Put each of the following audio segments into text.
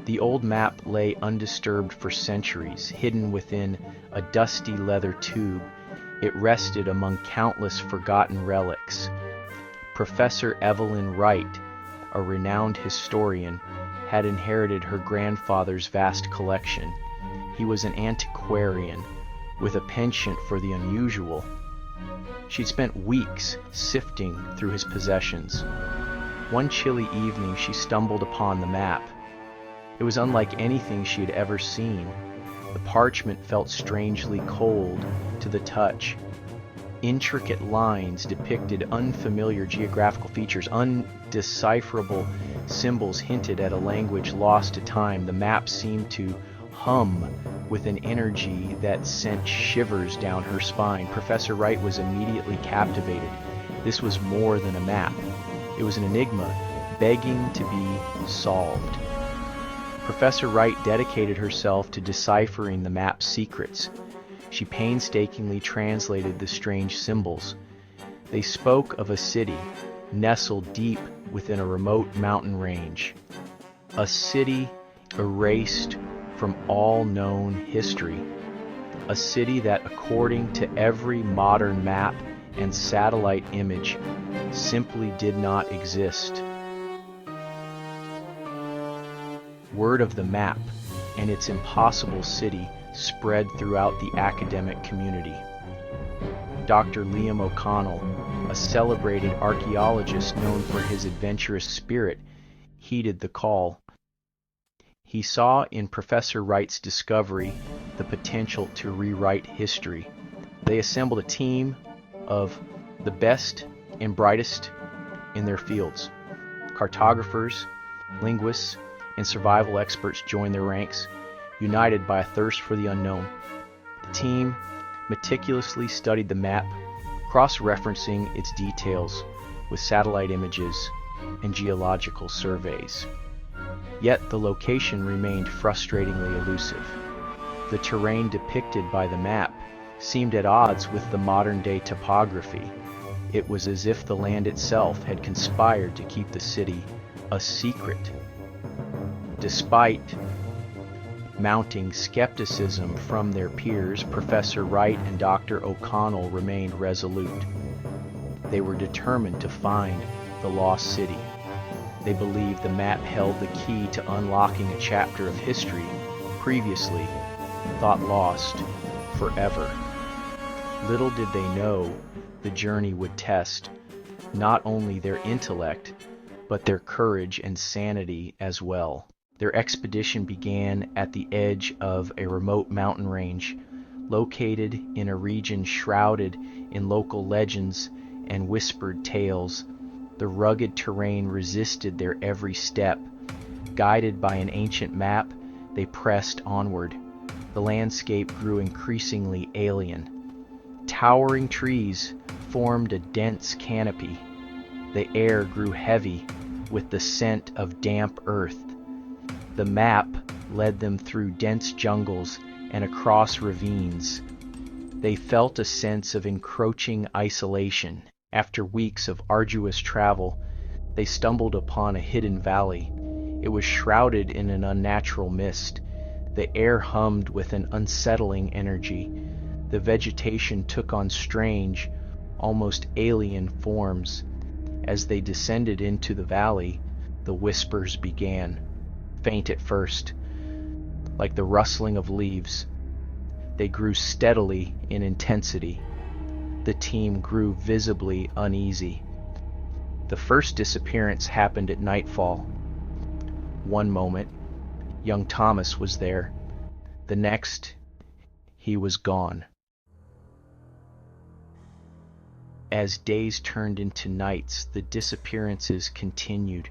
The old map lay undisturbed for centuries, hidden within a dusty leather tube. It rested among countless forgotten relics. Professor Evelyn Wright, a renowned historian, had inherited her grandfather's vast collection. He was an antiquarian with a penchant for the unusual. She'd spent weeks sifting through his possessions. One chilly evening, she stumbled upon the map. It was unlike anything she had ever seen. The parchment felt strangely cold to the touch. Intricate lines depicted unfamiliar geographical features. Undecipherable symbols hinted at a language lost to time. The map seemed to hum with an energy that sent shivers down her spine. Professor Wright was immediately captivated. This was more than a map. It was an enigma, begging to be solved. Professor Wright dedicated herself to deciphering the map's secrets. She painstakingly translated the strange symbols. They spoke of a city nestled deep within a remote mountain range. A city erased from all known history. A city that, according to every modern map and satellite image, simply did not exist. Word of the map and its impossible city spread throughout the academic community. Dr. Liam O'Connell, a celebrated archaeologist known for his adventurous spirit, heeded the call. He saw in Professor Wright's discovery the potential to rewrite history. They assembled a team of the best and brightest in their fields. Cartographers, linguists, and survival experts joined their ranks, united by a thirst for the unknown. The team meticulously studied the map, cross-referencing its details with satellite images and geological surveys. Yet the location remained frustratingly elusive. The terrain depicted by the map seemed at odds with the modern-day topography. It was as if the land itself had conspired to keep the city a secret. Despite mounting skepticism from their peers, Professor Wright and Dr. O'Connell remained resolute. They were determined to find the lost city. They believed the map held the key to unlocking a chapter of history previously thought lost forever. Little did they know the journey would test not only their intellect, but their courage and sanity as well. Their expedition began at the edge of a remote mountain range, located in a region shrouded in local legends and whispered tales. The rugged terrain resisted their every step. Guided by an ancient map, they pressed onward. The landscape grew increasingly alien. Towering trees formed a dense canopy. The air grew heavy with the scent of damp earth. The map led them through dense jungles and across ravines. They felt a sense of encroaching isolation. After weeks of arduous travel, they stumbled upon a hidden valley. It was shrouded in an unnatural mist. The air hummed with an unsettling energy. The vegetation took on strange, almost alien forms. As they descended into the valley, the whispers began. Faint at first, like the rustling of leaves. They grew steadily in intensity. The team grew visibly uneasy. The first disappearance happened at nightfall. One moment, young Thomas was there. The next, he was gone. As days turned into nights, the disappearances continued.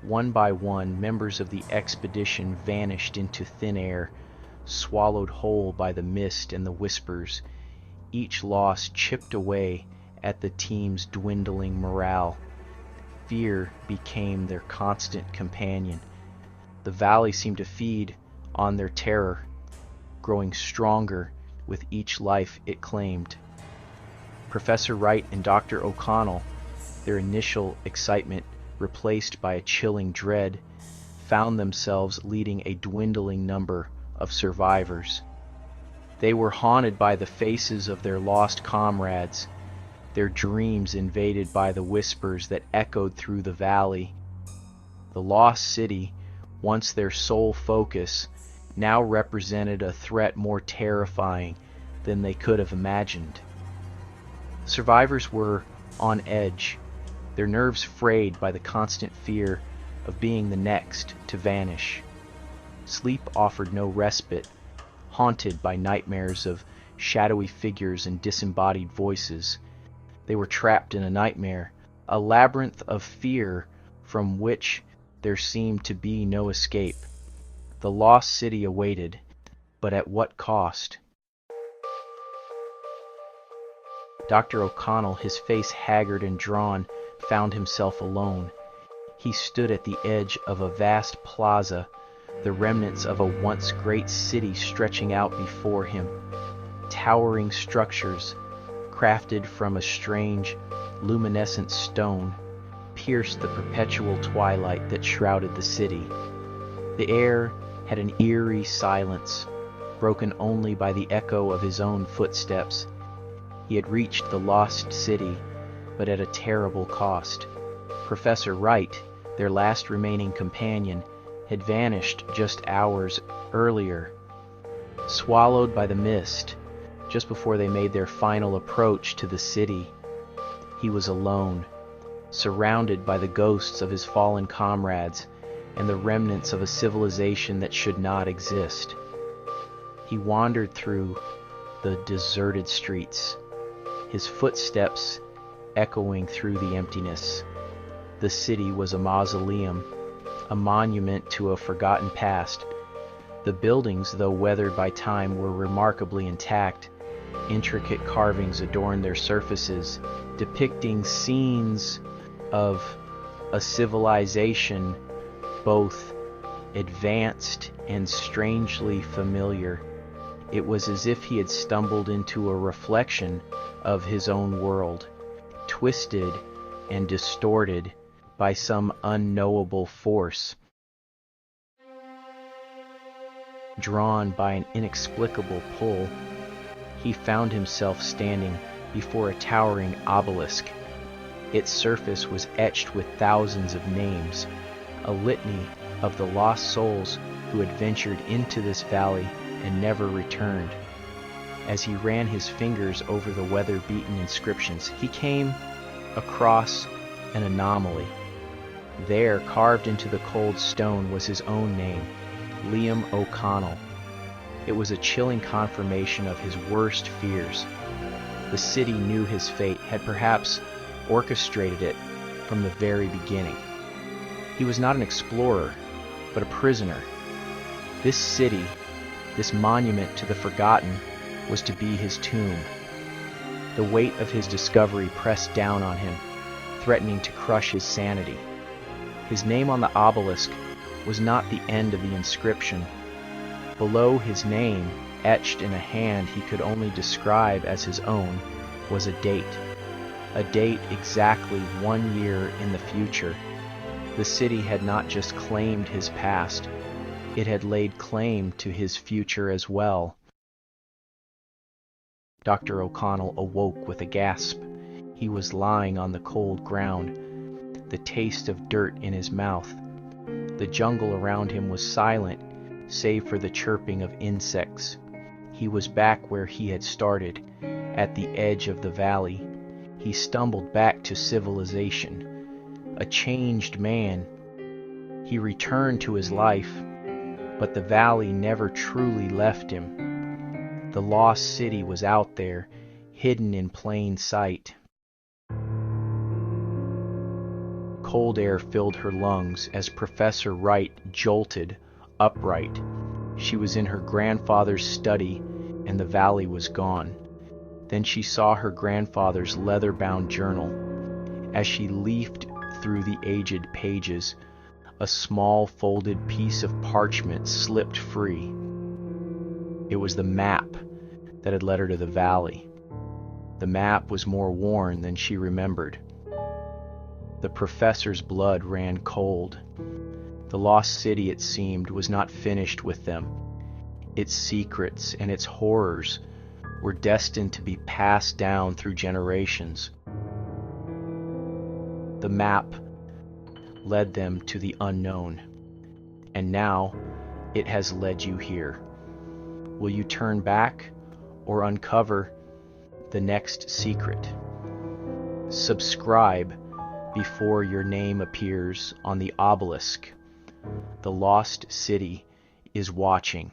One by one, members of the expedition vanished into thin air, swallowed whole by the mist and the whispers. Each loss chipped away at the team's dwindling morale. Fear became their constant companion. The valley seemed to feed on their terror, growing stronger with each life it claimed. Professor Wright and Dr. O'Connell, their initial excitement replaced by a chilling dread, found themselves leading a dwindling number of survivors. They were haunted by the faces of their lost comrades, their dreams invaded by the whispers that echoed through the valley. The lost city, once their sole focus, now represented a threat more terrifying than they could have imagined. Survivors were on edge, their nerves frayed by the constant fear of being the next to vanish. Sleep offered no respite, haunted by nightmares of shadowy figures and disembodied voices. They were trapped in a nightmare, a labyrinth of fear from which there seemed to be no escape. The lost city awaited, but at what cost? Dr. O'Connell, his face haggard and drawn, found himself alone. He stood at the edge of a vast plaza, the remnants of a once great city stretching out before him. Towering structures, crafted from a strange, luminescent stone, pierced the perpetual twilight that shrouded the city. The air had an eerie silence, broken only by the echo of his own footsteps. He had reached the lost city, but at a terrible cost. Professor Wright, their last remaining companion, had vanished just hours earlier, swallowed by the mist, just before they made their final approach to the city. He was alone, surrounded by the ghosts of his fallen comrades and the remnants of a civilization that should not exist. He wandered through the deserted streets, his footsteps echoing through the emptiness. The city was a mausoleum, a monument to a forgotten past. The buildings, though weathered by time, were remarkably intact. Intricate carvings adorned their surfaces, depicting scenes of a civilization both advanced and strangely familiar. It was as if he had stumbled into a reflection of his own world, twisted and distorted by some unknowable force. Drawn by an inexplicable pull, he found himself standing before a towering obelisk. Its surface was etched with thousands of names, a litany of the lost souls who had ventured into this valley and never returned. As he ran his fingers over the weather-beaten inscriptions, he came across an anomaly. There, carved into the cold stone, was his own name, Liam O'Connell. It was a chilling confirmation of his worst fears. The city knew his fate, had perhaps orchestrated it from the very beginning. He was not an explorer, but a prisoner. This city, this monument to the forgotten, was to be his tomb. The weight of his discovery pressed down on him, threatening to crush his sanity. His name on the obelisk was not the end of the inscription. Below his name, etched in a hand he could only describe as his own, was a date exactly 1 year in the future. The city had not just claimed his past, it had laid claim to his future as well. Dr. O'Connell awoke with a gasp. He was lying on the cold ground, the taste of dirt in his mouth. The jungle around him was silent, save for the chirping of insects. He was back where he had started, at the edge of the valley. He stumbled back to civilization, a changed man. He returned to his life, but the valley never truly left him. The lost city was out there, hidden in plain sight. Cold air filled her lungs as Professor Wright jolted upright. She was in her grandfather's study, and the valley was gone. Then she saw her grandfather's leather-bound journal. As she leafed through the aged pages, a small folded piece of parchment slipped free. It was the map that had led her to the valley. The map was more worn than she remembered. The professor's blood ran cold. The lost city, it seemed, was not finished with them. Its secrets and its horrors were destined to be passed down through generations. The map led them to the unknown, and now it has led you here. Will you turn back or uncover the next secret? Subscribe before your name appears on the obelisk. The lost city is watching.